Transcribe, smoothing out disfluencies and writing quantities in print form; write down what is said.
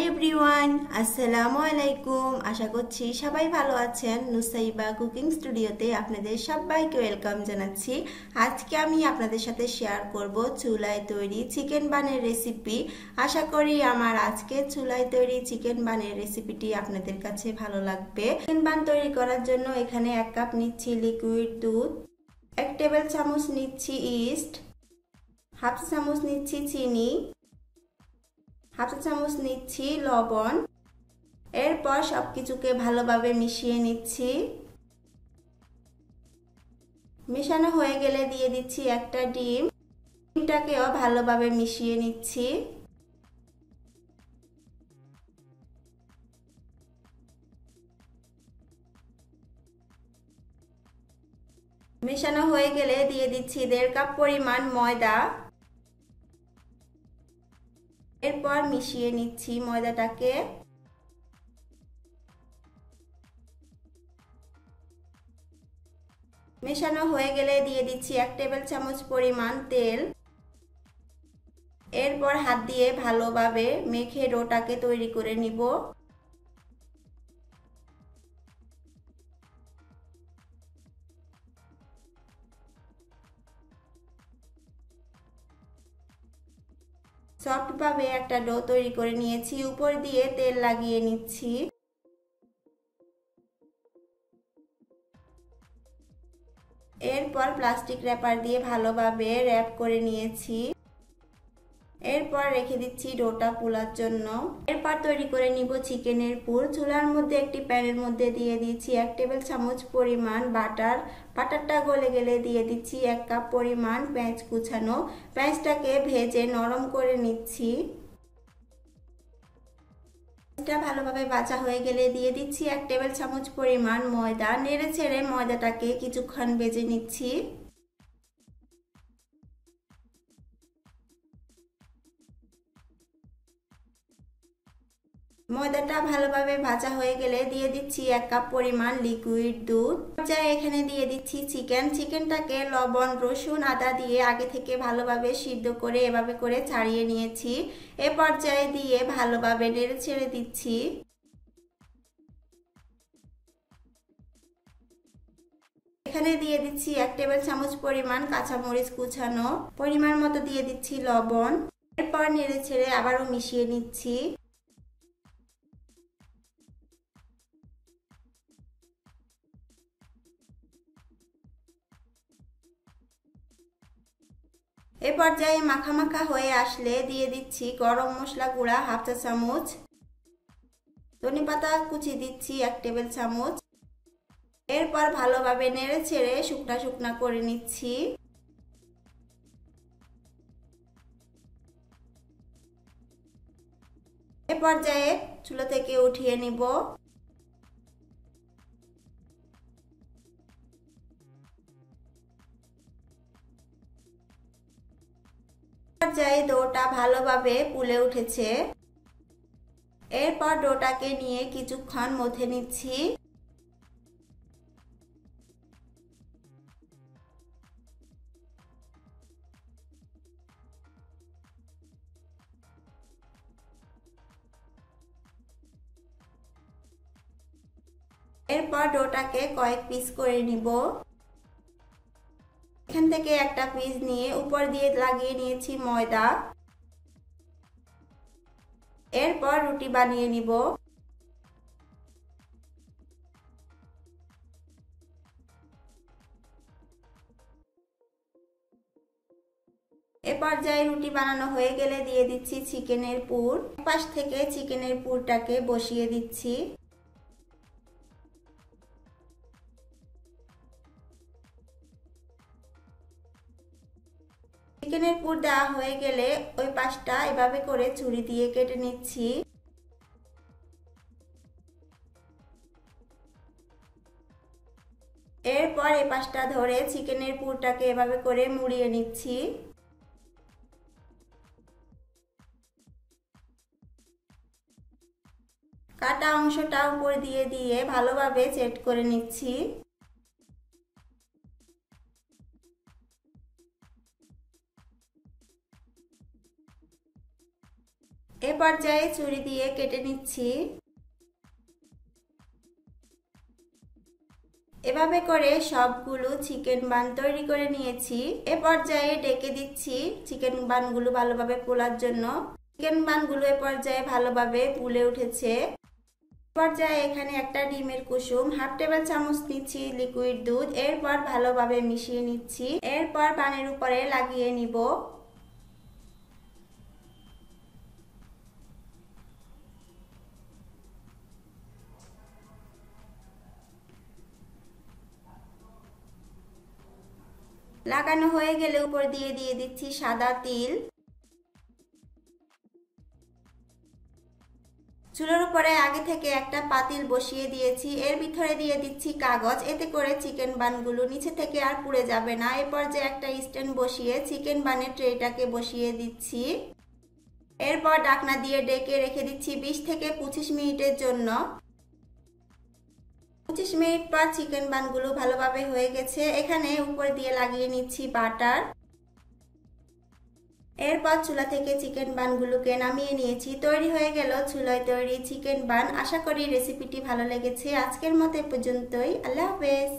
Everyone, আসসালামু আলাইকুম। আশা করছি সবাই ভালো আছেন। নুসাইবা কুকিং স্টুডিওতে আপনাদের সবাইকে ওয়েলকাম জানাচ্ছি। আজকে আমি আপনাদের সাথে শেয়ার করব চুলায় তৈরি চিকেন বানের রেসিপি। আশা করি আমার আজকে চুলায় তৈরি চিকেন বানের রেসিপিটি আপনাদের কাছে ভালো লাগবে। চিকেন বান তৈরি করার জন্য এখানে 1 কাপ নিচ্ছি লিকুইড দুধ, 1 টেবিল চামচ নিচ্ছি ইস্ট, হাফ চামচ নিচ্ছি চিনি, হাফ চামচ নিচ্ছি লবণ। এরপর সবকিছুকে ভালোভাবে মিশিয়ে নিচ্ছি। মেশানো হয়ে গেলে দিয়ে দিচ্ছি একটা ডিম। ডিমটাকেও ভালোভাবে মিশিয়ে নিচ্ছি। মেশানো হয়ে গেলে দিয়ে দিচ্ছি 1.5 কাপ পরিমাণ ময়দা। এরপর মিশিয়ে নিচ্ছি ময়দাটাকে। মেশানো হয়ে গেলে দিয়ে দিচ্ছি 1 টেবিল চামচ পরিমাণ তেল। এরপর হাত দিয়ে ভালোভাবে মেখে ডোটাকে তৈরি করে নিব। সফট ভাবে একটা ডো তৈরি করে নিয়েছি। উপর দিয়ে তেল লাগিয়ে নিচ্ছি। এরপর প্লাস্টিক র্যাপার দিয়ে ভালোভাবে র্যাপ করে নিয়েছি। এরপর রেখে দিচ্ছি ডোটা ফুলার জন্য। এরপর তৈরি করে নিব চিকেনের পুর। চুলার মধ্যে একটি প্যানের মধ্যে দিয়ে দিচ্ছি 1 টেবিল চামচ পরিমাণ বাটার। বাটারটা গলে গেলে দিয়ে দিচ্ছি 1 কাপ পরিমাণ পেঁয়াজ কুচানো। পেঁয়াজটাকে ভেজে নরম করে নিচ্ছি। পেঁয়াজটা ভালোভাবে ভাজা হয়ে গেলে দিয়ে দিচ্ছি 1 টেবিল চামচ পরিমাণ ময়দা। নেড়ে ছেড়ে ময়দাটাকে কিছুক্ষণ ভেজে নিচ্ছি। ময়দাটা ভালোভাবে ভাজা হয়ে গেলে দিয়ে দিচ্ছি 1 কাপ পরিমাণ লিকুইড দুধ। এখানে দিয়ে দিচ্ছি চিকেনটাকে লবণ, রসুন, আদা দিয়ে আগে থেকে ভালোভাবে সিদ্ধ করে এভাবে করে ছাড়িয়ে নিয়েছি। এ পর্যায়ে দিয়ে ভালোভাবে নেড়ে ছেড়ে দিচ্ছি। এখানে দিয়ে দিচ্ছি 1 টেবিল চামচ পরিমাণ কাঁচামরিচ কুচানো। পরিমাণ মতো দিয়ে দিচ্ছি লবণ। এরপর নেড়ে ছেড়ে আবারও মিশিয়ে নিচ্ছি। এ পর্যায়ে মাখা মাখা হয়ে আসলে দিয়ে দিচ্ছি গরম মশলা গুঁড়া হাফ চা চামচ, ধনেপাতা কুচি দিচ্ছি 1 টেবিল চামচ। এরপর ভালোভাবে নেড়ে ছেড়ে শুকনা শুকনা করে নিচ্ছি। এ পর্যায়ে চুলা থেকে উঠিয়ে নিব। পর্যায়ে ডোটা ভালোভাবে ফুলে উঠেছে। এরপর ডোটাকে নিয়ে কিছুক্ষণ মথে নিচ্ছি। এরপর ডোটাকে কয়েক পিস করে নিব। এখান থেকে একটা পিস নিয়ে উপর দিয়ে লাগিয়ে নিয়েছি ময়দা। এরপর রুটি বানিয়ে নিব। এ পর্যায়ে রুটি বানানো হয়ে গেলে দিয়ে দিচ্ছি চিকেনের পুর। পাশ থেকে চিকেনের পুরটাকে বসিয়ে দিচ্ছি। চিকেনের পুর দেওয়া হয়ে গেলে ওই পাশটা এভাবে করে ছুরি দিয়ে কেটে নিচ্ছি। এরপর এই পাশটা ধরে চিকেনের পুরটাকে এভাবে করে মুড়িয়ে নিচ্ছি। কাটা অংশটা উপর দিয়ে দিয়ে ভালোভাবে সেট করে নিচ্ছি। এরপর পর্যায়ে ছুরি দিয়ে কেটে নিচ্ছি। এভাবে করে সবগুলো চিকেন বান তৈরি করে নিয়েছি। এ পর্যায়ে ঢেকে দিচ্ছি চিকেন বানগুলো ভালোভাবে ফোলার জন্য। চিকেন বানগুলো এ পর্যায়ে ভালোভাবে ফুলে উঠেছে। পর্যায়ে এখানে একটা ডিমের কুসুম, হাফ টেবিল চামচ নিচ্ছি লিকুইড দুধ, এরপর ভালোভাবে মিশিয়ে নিচ্ছি। এরপর বানের উপরে লাগিয়ে নিব। লাগানো হয়ে গেলে উপর দিয়ে দিচ্ছি সাদা তিল। চুলার উপরে আগে থেকে একটা পাতিল বসিয়ে দিয়েছি, এর ভিতরে দিয়ে দিচ্ছি কাগজ, এতে করে চিকেন বানগুলো নিচে থেকে আর পুড়ে যাবে না। এ পর্যায়ে একটা স্ট্যান্ড বসিয়ে চিকেন বানের ট্রেটাকে বসিয়ে দিচ্ছি। এরপর ঢাকনা দিয়ে ঢেকে রেখে দিচ্ছি 20 থেকে 25 মিনিটের জন্য। 25 মিনিট পর চিকেন বানগুলো ভালোভাবে হয়ে গেছে। এখানে উপর দিয়ে লাগিয়ে নিচ্ছি বাটার। এরপর চুলা থেকে চিকেন বানগুলোকে নামিয়ে নিয়েছি। তৈরি হয়ে গেল চুলায় তৈরি চিকেন বান। আশা করি রেসিপিটি ভালো লেগেছে। আজকের মতো এ পর্যন্তই। আল্লাহ হাফেজ।